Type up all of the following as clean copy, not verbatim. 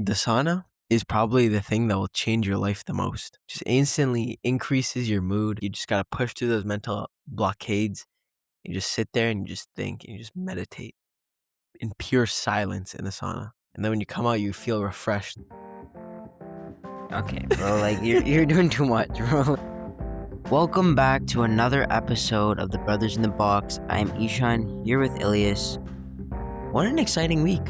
The sauna is probably the thing that will change your life the most. Just instantly increases your mood. You just got to push through those mental blockades. You just sit there and you just think and you just meditate in pure silence in the sauna. And then when you come out, you feel refreshed. Okay, bro, like you're doing too much, bro. Welcome back to another episode of the Brothers in the Box. I am Ishan here with Ilias. What an exciting week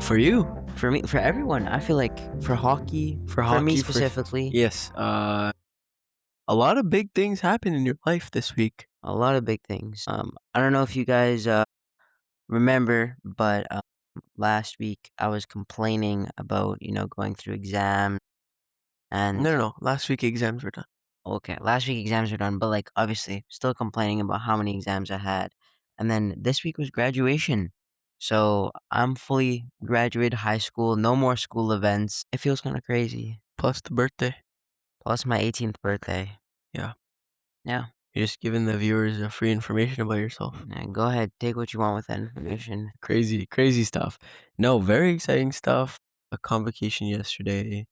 For you. for me, for everyone. I feel like for hockey, for me specifically, Yes. A lot of big things happen in your life this week. a lot of big things. I don't know if you guys remember, but last week I was complaining about going through exams and No. Last week exams were done. okay, last week exams were done, but like obviously still complaining about how many exams I had. And then this week was graduation. So I'm fully graduated high school, no more school events. It feels kind of crazy. Plus the birthday. Plus my 18th birthday. Yeah. Yeah. You're just giving the viewers free information about yourself. And go ahead, take what you want with that information. Crazy stuff. No, very exciting stuff. A convocation yesterday.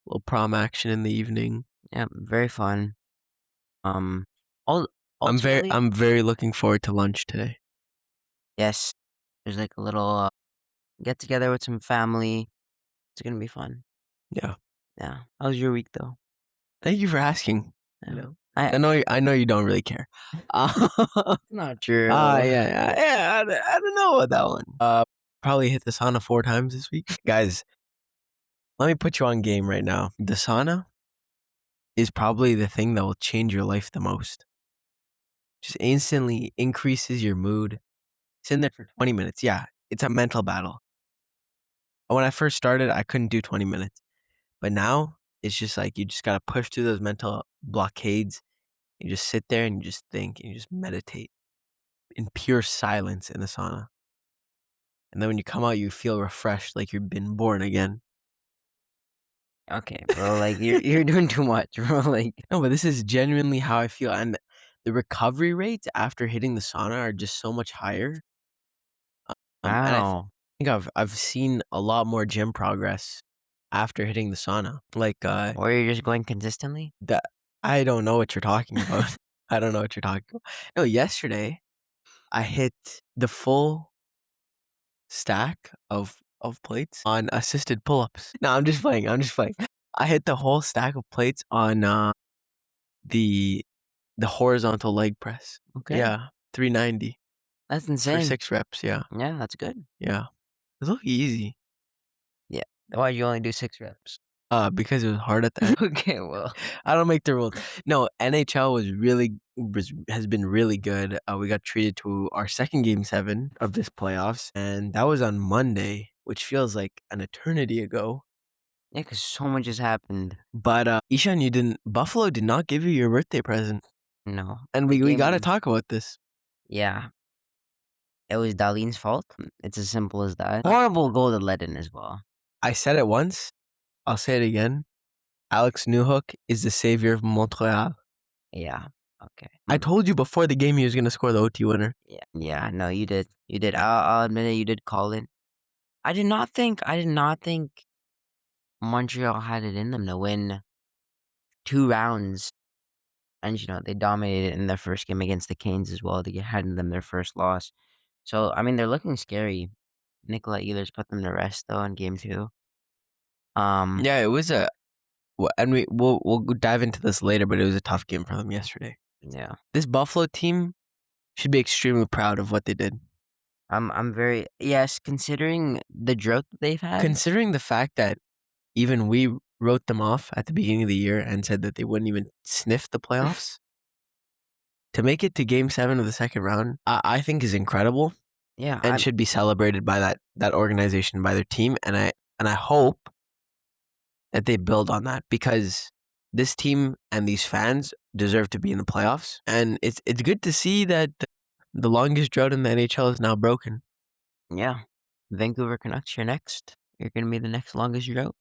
Little prom action in the evening. Yeah, very fun. All I'm ultimately, very looking forward to lunch today. yes. There's like a little get together with some family. It's gonna be fun. Yeah. Yeah. How's your week though? Thank you for asking. Yeah. You know, I I know you don't really care. not true. Yeah. I don't know about that one. Probably hit the sauna 4 times this week. Guys, let me put you on game right now. The sauna is probably the thing that will change your life the most. Just instantly increases your mood. It's in there for 20 minutes. Yeah, it's a mental battle. When I first started, I couldn't do 20 minutes. But now, it's just like you just got to push through those mental blockades. You just sit there and you just think and you just meditate in pure silence in the sauna. And then when you come out, you feel refreshed, like you've been born again. Okay, bro, like you're doing too much, bro. Like No, but this is genuinely how I feel. And the recovery rates after hitting the sauna are just so much higher. And I wow. think I've seen a lot more gym progress after hitting the sauna. Like Or you're just going consistently? that I don't know what you're talking about. I don't know what you're talking about. No, yesterday I hit the full stack of plates on assisted pull-ups. No, I'm just playing. I hit the whole stack of plates on the horizontal leg press. Okay. Yeah, 390 That's for insane. 6 reps. Yeah. Yeah, that's good. Yeah. It was easy. Yeah. Why'd you only do 6 reps? Because it was hard at the end. Okay, well. I don't make the rules. No, NHL has been really good. We got treated to our second game 7 of this playoffs, and that was on Monday, which feels like an eternity ago. Yeah, because so much has happened. But Ishan, Buffalo did not give you your birthday present, No. and we got to talk about this. Yeah. It was Dahlin's fault. It's as simple as that. Horrible goal to let in as well. I said it once. I'll say it again. Alex Newhook is the savior of Montreal. Yeah. Okay. I told you before the game he was going to score the OT winner. Yeah, no, you did. I'll admit it, you did call it. I did not think Montreal had it in them to win 2 rounds. And, they dominated in their first game against the Canes as well. They had in them their first loss. So, I mean, they're looking scary. Nikolai Ehlers put them to rest, though, in game 2. Yeah, it was and we'll dive into this later, but it was a tough game for them yesterday. Yeah. This Buffalo team should be extremely proud of what they did. I'm very, yes, considering the drought that they've had. Considering the fact that even we wrote them off at the beginning of the year and said that they wouldn't even sniff the playoffs, to make it to game 7 of the second round, I think is incredible. Yeah. And should be celebrated by that organization, by their team. And I hope that they build on that, because this team and these fans deserve to be in the playoffs. And it's good to see that the longest drought in the NHL is now broken. Yeah. Vancouver Canucks, you're next. You're going to be the next longest drought.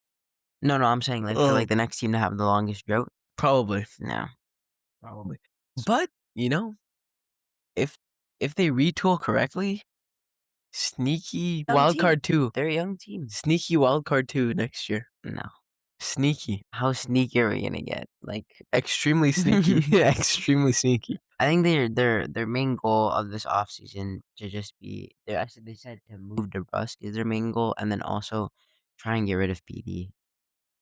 No, I'm saying like for like the next team to have the longest drought. Probably. Yeah. Sneaky Young wild team. card too. They're a young team. Sneaky wild card too next year. No. Sneaky. How sneaky are we gonna get? Like, Extremely sneaky. Extremely sneaky. I think their main goal of this offseason to just be they said to move DeBrusque is their main goal, and then also try and get rid of PD.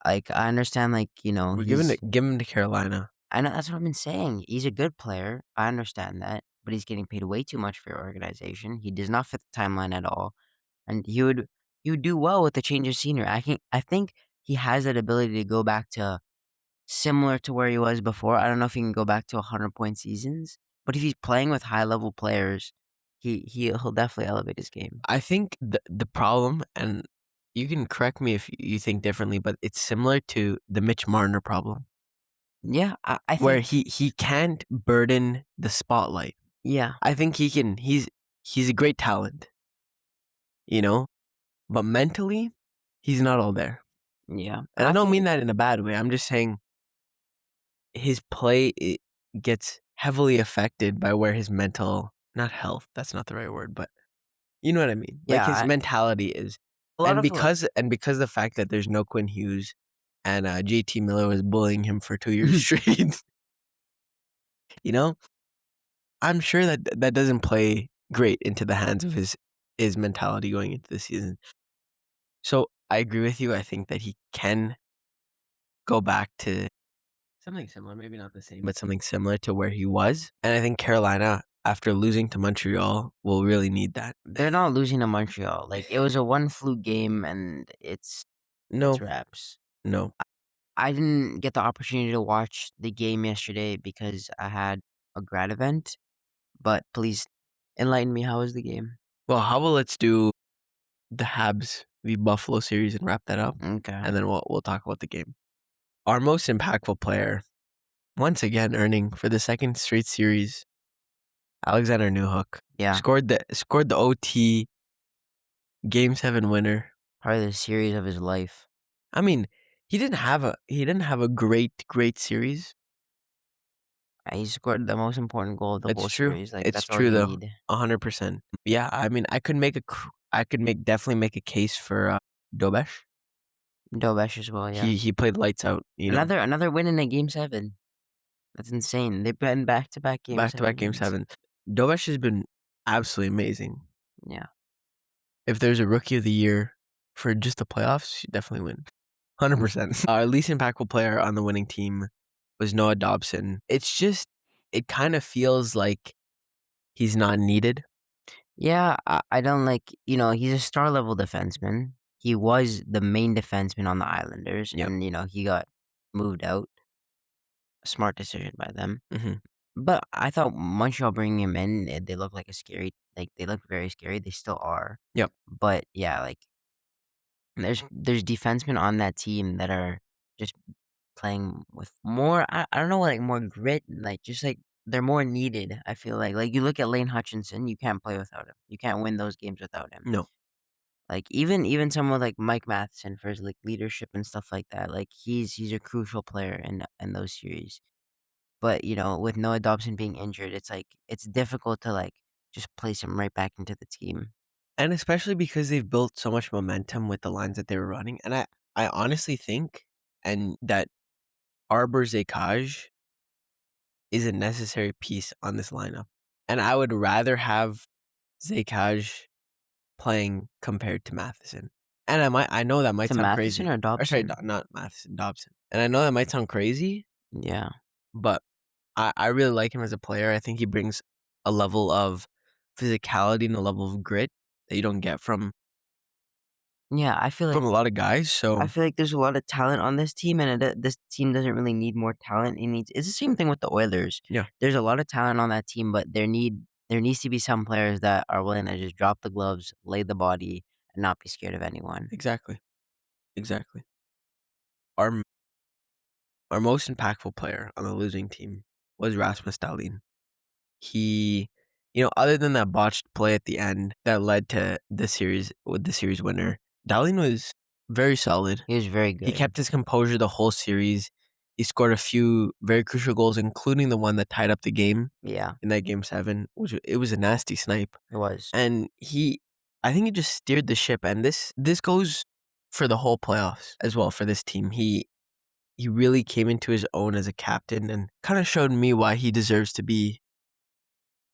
Like, I understand, like, We're giving it give him to Carolina. I know that's what I've been saying. He's a good player. I understand that, but he's getting paid way too much for your organization. He does not fit the timeline at all, and he would do well with the change of scenery. I think he has that ability to go back to similar to where he was before. I don't know if he can go back to 100-point seasons, but if he's playing with high level players, he'll definitely elevate his game. I think the problem, and you can correct me if you think differently, but it's similar to the Mitch Marner problem, Yeah, I where think he can't burden the spotlight. yeah, I think he can. He's a great talent, but mentally, he's not all there. yeah. And I don't mean that in a bad way. I'm just saying his play gets heavily affected by where his mental, not health, that's not the right word, but you know what I mean? Like his Yeah, mentality is. a lot And of because of the fact that there's no Quinn Hughes and JT Miller was bullying him for 2 years straight, you know, I'm sure that doesn't play great into the hands of his mentality going into the season. So I agree with you. I think that he can go back to something similar, maybe not the same, but something similar to where he was. And I think Carolina, after losing to Montreal, will really need that. they're not losing to Montreal. Like, it was a one fluke game, and it's No, wraps. no. I didn't get the opportunity to watch the game yesterday because I had a grad event. But please enlighten me. How was the game? Well, how about let's do the Habs v Buffalo series and wrap that up, Okay. and then we'll talk about the game. Our most impactful player, once again earning for the second straight series, Alexander Newhook. Yeah. Scored the OT Game 7 winner. Probably the series of his life. I mean, he didn't have a great series. He scored the most important goal of the It's whole true. series. Like, It's that's all true you though. need. 100%. Yeah, I mean, I could definitely make a case for Dobesh. Dobesh as well, yeah. He played lights out, Another win in a game 7. That's insane. They've been back-to-back game 7 back-to-back Game wins. 7. Dobesh has been absolutely amazing. Yeah. If there's a Rookie of the Year for just the playoffs, you definitely win. 100%. Our least impactful player on the winning team was Noah Dobson. It's just, it kind of feels like he's not needed. Yeah, I don't like, he's a star-level defenseman. He was the main defenseman on the Islanders, Yep. and, he got moved out. A smart decision by them. Mm-hmm. But I thought Montreal bringing him in, they look they look very scary. They still are. Yep. But yeah, like there's defensemen on that team that are just playing with more. I don't know, like more grit. Like just like they're more needed. I feel like you look at Lane Hutchinson, you can't play without him. You can't win those games without him. No. Like even someone like Mike Matheson for his like leadership and stuff like that. Like he's a crucial player in those series. But, with Noah Dobson being injured, it's like it's difficult to like just place him right back into the team. And especially because they've built so much momentum with the lines that they were running. And I honestly think that Arbor Zekaj is a necessary piece on this lineup. And I would rather have Zekaj playing compared to Matheson. And I know that might To sound Matheson crazy. or Sorry, Dobson? not Matheson, Dobson. And I know that might sound crazy, Yeah. but I really like him as a player. I think he brings a level of physicality and a level of grit that you don't get from Yeah, I feel a lot of guys. So like there's a lot of talent on this team, and this team doesn't really need more talent. It's the same thing with the Oilers. yeah, There's a lot of talent on that team, but there needs to be some players that are willing to just drop the gloves, lay the body, and not be scared of anyone. exactly. Our our most impactful player on the losing team was Rasmus Dahlin. He, other than that botched play at the end that led to the series winner, Dahlin was very solid. He was very good. He kept his composure the whole series. He scored a few very crucial goals, including the one that tied up the game Yeah, in that Game 7, which it was a nasty snipe. it was. And I think he just steered the ship, and this goes for the whole playoffs as well for this team. He really came into his own as a captain and kind of showed me why he deserves to be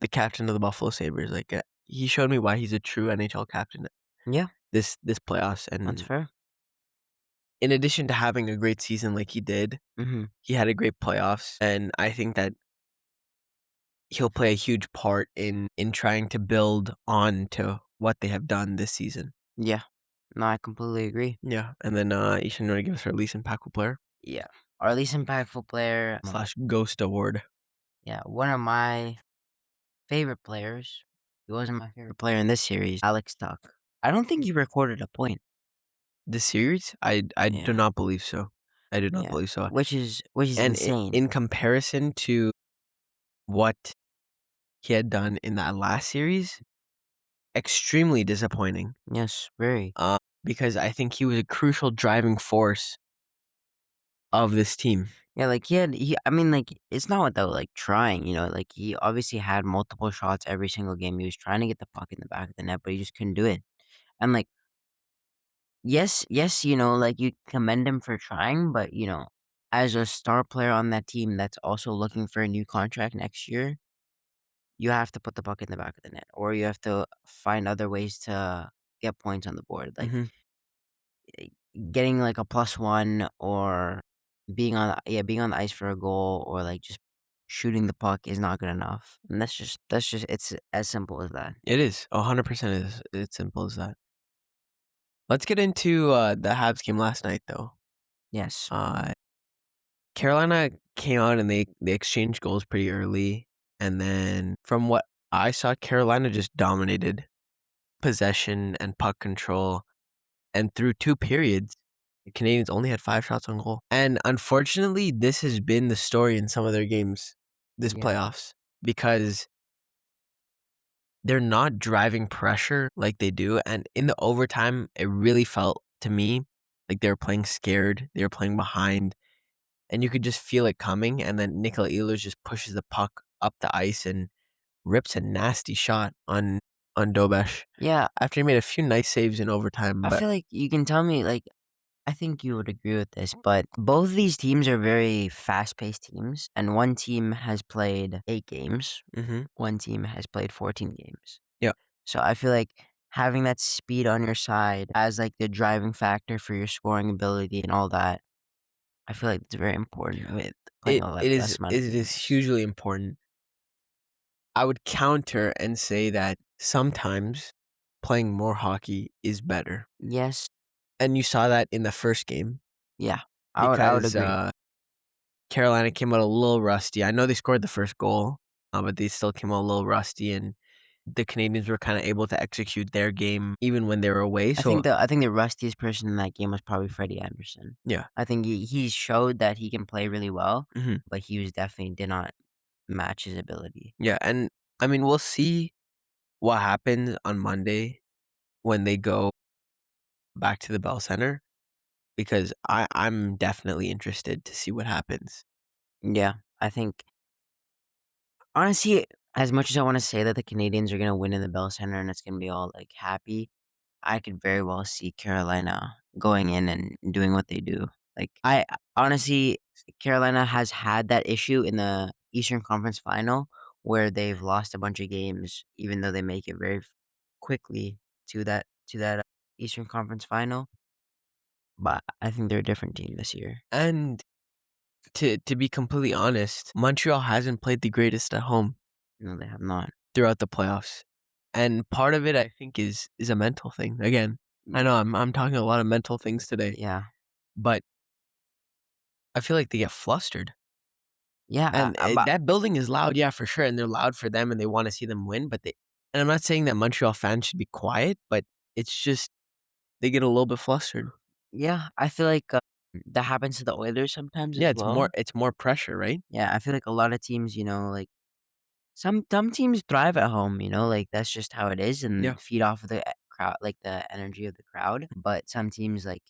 the captain of the Buffalo Sabres. Like he showed me why he's a true NHL captain Yeah, this playoffs. that's And fair. in addition to having a great season like he did, Mhm. he had a great playoffs, and I think that he'll play a huge part in trying to build on to what they have done this season. Yeah. No, I completely agree. Yeah, and then Ishan, you want to give us our least impactful player Yeah. Our least impactful player, slash ghost award? yeah, one of my favorite players. He wasn't my favorite player in this series, Alex Tuck. I don't think he recorded a point. This series, I do Yeah. not believe so. I do not Yeah. believe so. Which is And insane. in comparison to what he had done in that last series, extremely disappointing. Yes, very. Uh, because I think he was a crucial driving force of this team. Yeah, like he I mean like it's not without like trying, like he obviously had multiple shots every single game. He was trying to get the puck in the back of the net, but he just couldn't do it. And like yes, like you commend him for trying, but as a star player on that team that's also looking for a new contract next year, you have to put the puck in the back of the net, or you have to find other ways to get points on the board. Like Hmm. eh, getting like a +1 or being on the ice for a goal or like just shooting the puck is not good enough. And that's just it's as simple as that. It is 100%. Is it's simple as that. Let's get into the Habs game last night, though. Yes. Uh, Carolina came out and they exchanged goals pretty early, and then from what I saw, Carolina just dominated possession and puck control. And through 2 periods, the Canadians only had 5 shots on goal. And unfortunately, this has been the story in some of their games this Yeah. playoffs because they're not driving pressure like they do. And in the overtime, it really felt to me like they were playing scared. They were playing behind, and you could just feel it coming. And then Nikola Ehlers just pushes the puck up the ice and rips a nasty shot on Dobesh Yeah, after he made a few nice saves in overtime. I But feel like you can tell me like I think you would agree with this, but both of these teams are very fast-paced teams, and one team has played 8 games, hmm one team has played 14 games. yeah, So I feel like having that speed on your side as like the driving factor for your scoring ability and all that, I feel like it's very important with playing it a it less is amount of it is games. hugely important. I would counter and say that sometimes playing more hockey is better. Yes, And you saw that in the first game yeah, I would because, agree. Carolina came out a little rusty. I know they scored the first goal, but they still came out a little rusty, and the Canadians were kinda able to execute their game even when they were away, so I think the rustiest person in that game was probably Freddie Anderson. yeah. I think he showed that he can play really well, Mhm. but he was definitely did not match his ability. Yeah, and, I mean, we'll see what happens on Monday when they go back to the Bell Center because I'm definitely interested to see what happens. Yeah, I think honestly, as much as I want to say that the Canadians are gonna win in the Bell Center and it's gonna be all like happy, I could very well see Carolina going in and doing what they do. Like I honestly, Carolina has had that issue in the Eastern Conference Final where they've lost a bunch of games, even though they make it very quickly to that Eastern Conference Final. But I think they're a different team this year. And to be completely honest, Montreal hasn't played the greatest at home No, they have not. throughout the playoffs. And part of it I think is a mental thing. Again, I Y- know I'm talking a lot of mental things today, Yeah, but I feel like they get flustered. yeah, And but that building is loud, yeah, for sure, and they're loud for them and they want to see them win, but they and I'm not saying that Montreal fans should be quiet, but it's just they get a little bit flustered. yeah, I feel like that happens to the Oilers sometimes Yeah, as well. it's more pressure, right? Yeah, I feel like a lot of teams, like some teams thrive at home, like that's just how it is Yeah. and feed off of the crowd, like the energy of the crowd. But some teams, like,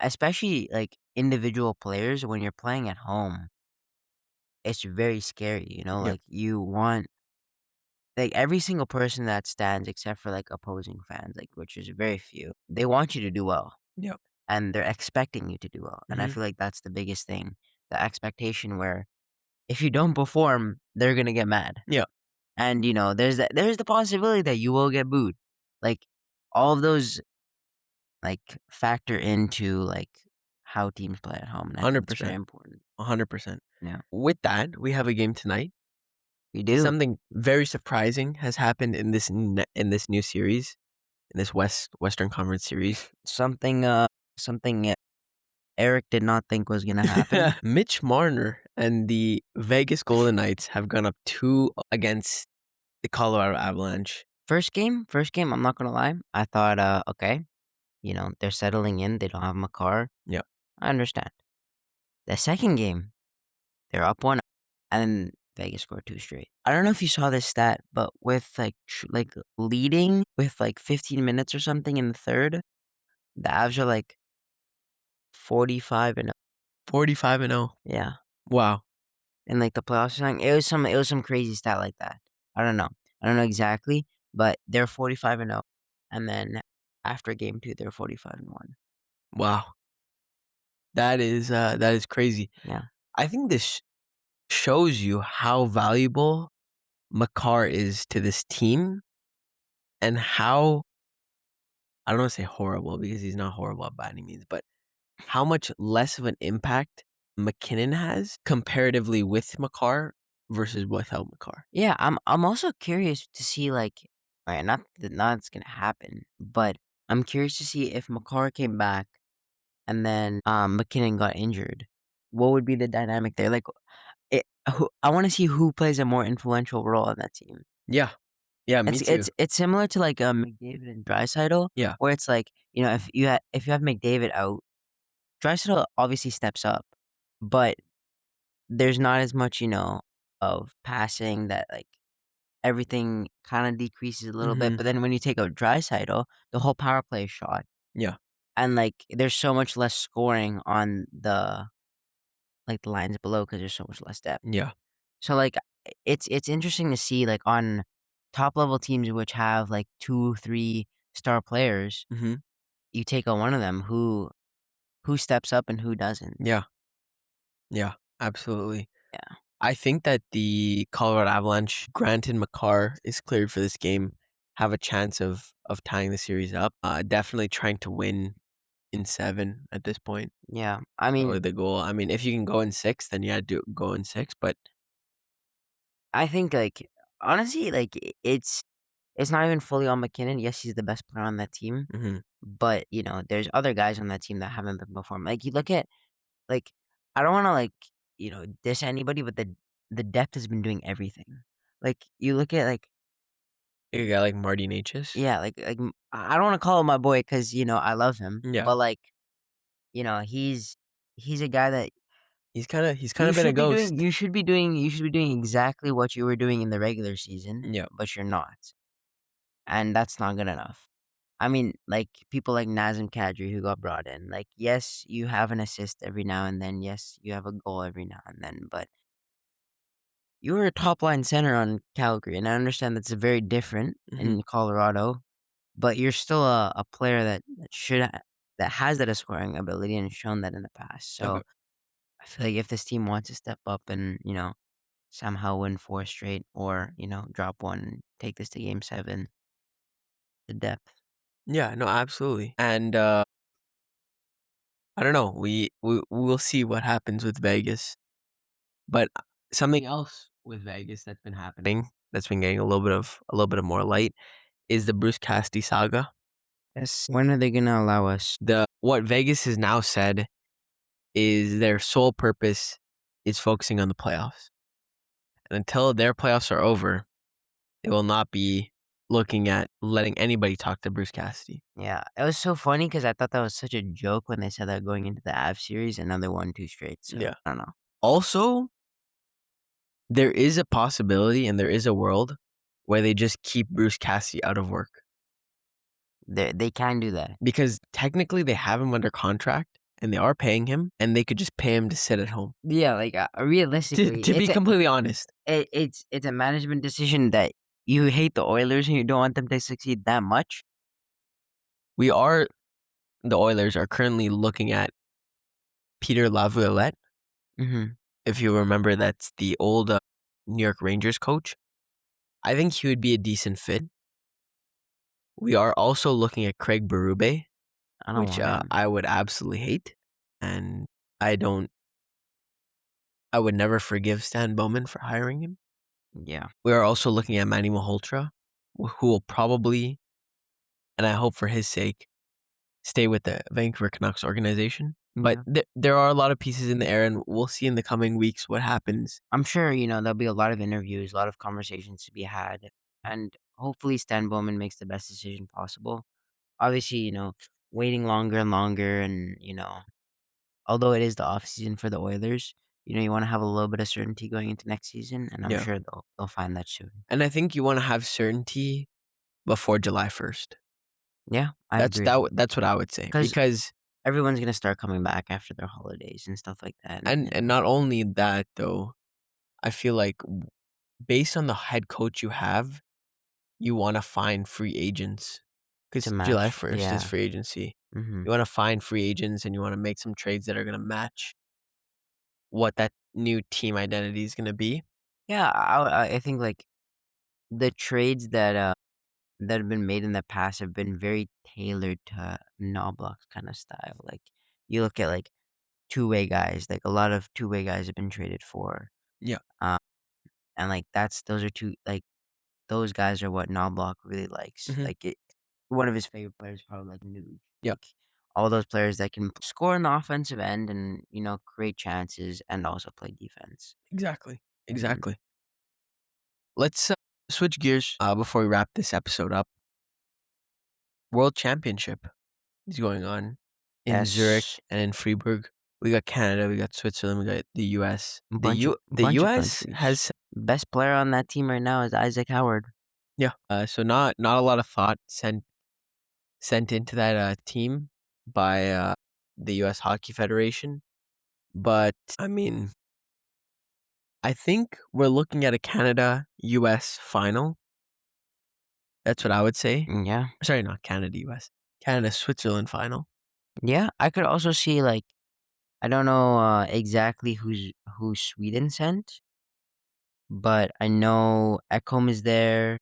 especially like individual players, when you're playing at home, it's very scary, Yeah. like you want like, every single person that stands except for, like, opposing fans, like, which is very few, they want you to do well, Yep. and they're expecting you to do well, and I Mhm. feel like that's the biggest thing, the expectation where if you don't perform, they're gonna get mad, Yeah. and, there's the possibility that you will get booed. Like, all of those, like, factor into, like, how teams play at home, and I think it's very 100%. important. 100%. Yeah. With that, we have a game tonight. We do. Something very surprising has happened in this new series, in this Western Conference series. Something Eric did not think was gonna happen. Mitch Marner and the Vegas Golden Knights have gone up 2 against the Colorado Avalanche. First game, I'm not gonna lie, I thought, okay, they're settling in, they don't have Makar. Yeah. I understand. The second game, they're up 1, and then Vegas scored 2 straight. I don't know if you saw this stat, but with, like, leading with, like, 15 minutes or something in the third, the Avs are, like, 45 and 45 and 0. yeah, Wow. in, like, the playoffs or something. It was some crazy stat like that. I don't know. I don't know exactly, but they're 45 and 0, and then after game 2, they're 45 and 1. Wow. That is crazy. Yeah. I think this shows you how valuable Makar is to this team and how I don't wanna say horrible because he's not horrible by any means, but how much less of an impact McKinnon has comparatively with Makar versus without Makar. Yeah, I'm also curious to see, like, alright, not it's gonna happen, but I'm curious to see if Makar came back and then, McKinnon got injured. What would be the dynamic there? Like, I wanna see who plays a more influential role on that team. Yeah. Yeah, me It's too. it's it's similar to, like, McDavid and Draisaitl, Yeah. where it's like, if you have McDavid out, Draisaitl obviously steps up, but there's not as much, of passing that, like, everything kinda decreases a little bit, Mhm. but then when you take out Draisaitl, the whole power play is shot, Yeah. and, like, there's so much less scoring on the lines below because there's so much less depth. Yeah. So, like, it's interesting to see, like, on top level teams which have, like, 2, 3 star players, Mhm. you take out one of them, who steps up and who doesn't. Yeah. Yeah. Absolutely. Yeah. I think that the Colorado Avalanche, granted Makar is cleared for this game, have a chance of tying the series up. Definitely trying to win in 7 at this point, Yeah. I mean, or the goal. I mean, if you can go in 6, then yeah, do go in 6, but I think, like, honestly, like, it's not even fully on McKinnon. Yes, he's the best player on that team, mhm. but, there's other guys on that team that haven't been performing. Like, you look at, like, I don't wanna, like, diss anybody, but the depth has been doing everything. Like, you look at, like, You got like Marty Necas. yeah, I don't wanna call him my boy because I love him, Yeah. but, like, he's a guy that He's kinda been a ghost. you should be doing exactly what you were doing in the regular season, Yeah. but you're not, and that's not good enough. I mean, like, people like Nazem Kadri who got brought in, like, yes, you have an assist every now and then, yes, you have a goal every now and then, but you were a top line center on Calgary, and I understand that's very different Mhm. in Colorado, but you're still a player that has that scoring ability and shown that in the past. Okay. So I feel like if this team wants to step up and somehow win 4 straight, or drop one, and take this to Game 7, the depth. Yeah, no, absolutely. And, I don't know, we'll see what happens with Vegas, but, something else with Vegas that's been happening, that's been getting a little bit of more light, is the Bruce Cassidy saga. Yes. When are they gonna allow us? What Vegas has now said is their sole purpose is focusing on the playoffs, and until their playoffs are over, they will not be looking at letting anybody talk to Bruce Cassidy. Yeah, it was so funny because I thought that was such a joke when they said that going into the Avs series, and now they won 2 straight. So Yeah. I don't know. Also, there is a possibility and there is a world where they just keep Bruce Cassidy out of work They can do that. because technically they have him under contract and they are paying him and they could just pay him to sit at home. Yeah, like, To, realistically, to be completely honest. it's a management decision that You hate the Oilers and you don't want them to succeed that much? The Oilers are currently looking at Peter Laviolette. Mhm. If you remember, that's the old New York Rangers coach. I think he would be a decent fit. We are also looking at Craig Berube, I don't which want him. I would absolutely hate, and I don't. I would never forgive Stan Bowman for hiring him. Yeah. We are also looking at Manny Malhotra, who will probably, and I hope for his sake, stay with the Vancouver Canucks organization. But Yeah. there are a lot of pieces in the air, and we'll see in the coming weeks what happens. I'm sure, there'll be a lot of interviews, a lot of conversations to be had, and hopefully Stan Bowman makes the best decision possible. Obviously, waiting longer and longer and, although it is the off season for the Oilers, you wanna have a little bit of certainty going into next season, and I'm Yeah. sure they'll find that soon. And I think you want to have certainty before July 1st. Yeah, I agree. That's what I would say, Because because everyone's gonna start coming back after their holidays and stuff like that, and not only that though, I feel like based on the head coach you have, you want to find free agents to because July match. 1st is Yeah. free agency. Mhm. You want to find free agents and you want to make some trades that are going to match what that new team identity is going to be. Yeah, I think, like, the trades that have been made in the past have been very tailored to Knobloch's kinda style. Like, you look at, like, two-way guys, like, a lot of two-way guys have been traded for, Yeah. um, and, like, those are two like, those guys are what Knobloch really likes. Hmm. Like, one of his favorite players is probably, like, Nuge. Yeah. Like, all those players that can score on the offensive end and, create chances and also play defense. Exactly. Mhm. Exactly. Let's switch gears before we wrap this episode up. World Championship is going on in Zurich Yes. and in Freiburg. We got Canada, we got Switzerland, we got the US. The Bunch of US countries. has Best player on that team right now is Isaac Howard. yeah. So not a lot of thought sent into that team by the US Hockey Federation, but I mean, I think we're looking at a Canada US final. That's what I would say. Yeah. Sorry, not Canada US. Canada Switzerland final. Yeah, I could also see, like, I don't know, exactly who Sweden sent, but I know Ekholm is there.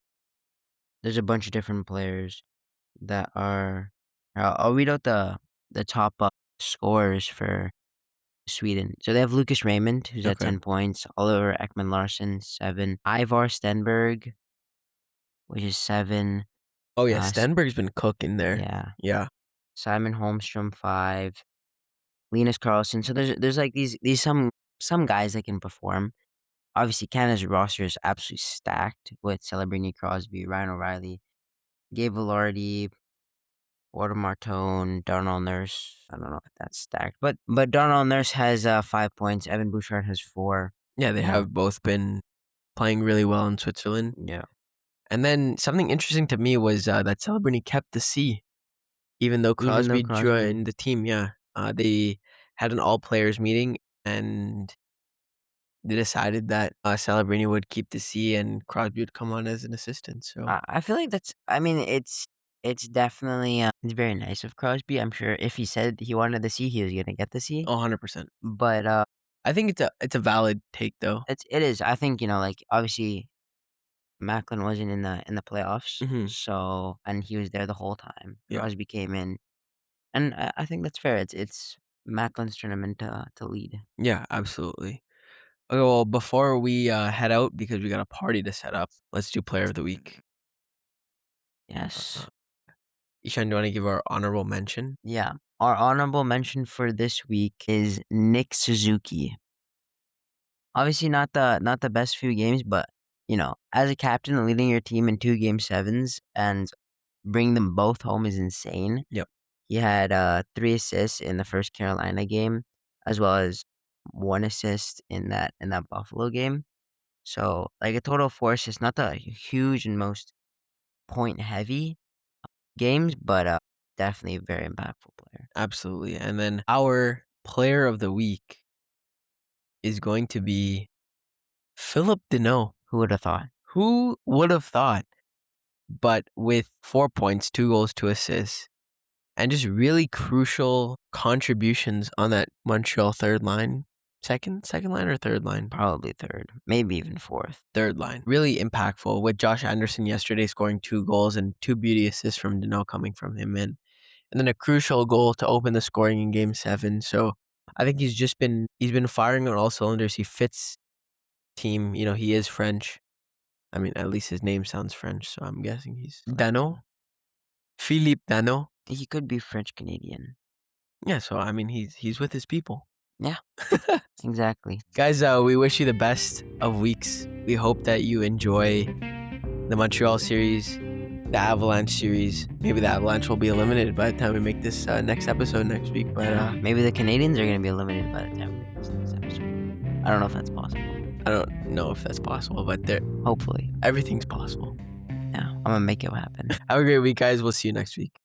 There's a bunch of different players that are I'll read out the top, scorers for Sweden. So they have Lucas Raymond, who's at Okay. 10 points, Oliver Ekman-Larsson, 7, Ivar Stenberg, which is 7, Oh yeah, s Stenberg's been cooking there. yeah, Yeah. Simon Holmstrom, 5, Linus Karlsson. So there's, like, these some guys that can perform. Obviously, Canada's roster is absolutely stacked with Celebrini, Crosby, Ryan O'Reilly, Gabe Vilardi, Wouter Martone, Darnell Nurse. I don't know if that's stacked, but Darnell Nurse has 5 points. Evan Bouchard has 4. Yeah, they You know, have both been playing really well in Switzerland. yeah. And then something interesting to me was that Celebrini kept the C, even though Even though Crosby Crosby, joined the team. Yeah, they had an all players meeting and they decided that Celebrini would keep the C and Crosby would come on as an assistant. So, I feel like that's. I mean, it's definitely it's very nice of Crosby. I'm sure if he said he wanted the C, he was gonna get the C. 100%. But I think it's a valid take though. it is. I think like obviously Macklin wasn't in the playoffs, Hmm. so and he was there the whole time. Yeah, Crosby came in, and I think that's fair. It's Macklin's tournament to lead. yeah, absolutely. Okay, well, before we head out because we got a party to set up, let's do Player of the Week. Uh, Yes, Ishan, do you want to give our honorable mention? yeah. Our honorable mention for this week is Nick Suzuki. Obviously, not the best few games, but as a captain, leading your team in 2 Game 7s and bring them both home is insane. Yep. He had 3 assists in the first Carolina game, as well as 1 assist in that Buffalo game. So, like, a total of 4 assists. Not the huge and most point heavy games, but definitely a very impactful player. Absolutely. And then our Player of the Week is going to be Philip Deneau. Who would have thought? Who would have thought? But with 4 points, 2 goals, 2 assists, and just really crucial contributions on that Montreal third line. Second line or third line? Probably third, maybe even fourth. Third line. Really impactful with Josh Anderson yesterday scoring 2 goals and 2 beauty assists from Dano coming from him in. And then a crucial goal to open the scoring in Game 7. So I think he's been firing on all cylinders. He fits team. You know, he is French. I mean, at least his name sounds French, so I'm guessing he's Dano. Philippe Dano. He could be French Canadian. Yeah, so I mean, he's with his people. Yeah, exactly. Guys, we wish you the best of weeks. We hope that you enjoy the Montreal series, the Avalanche series. Maybe the Avalanche will be eliminated by the time we make this next episode next week. But maybe the Canadians are going to be eliminated by the time we make this next episode. I don't know if that's possible. I don't know if that's possible, but hopefully everything's possible. Yeah, I'm going to make it happen. Have a great week, guys. We'll see you next week.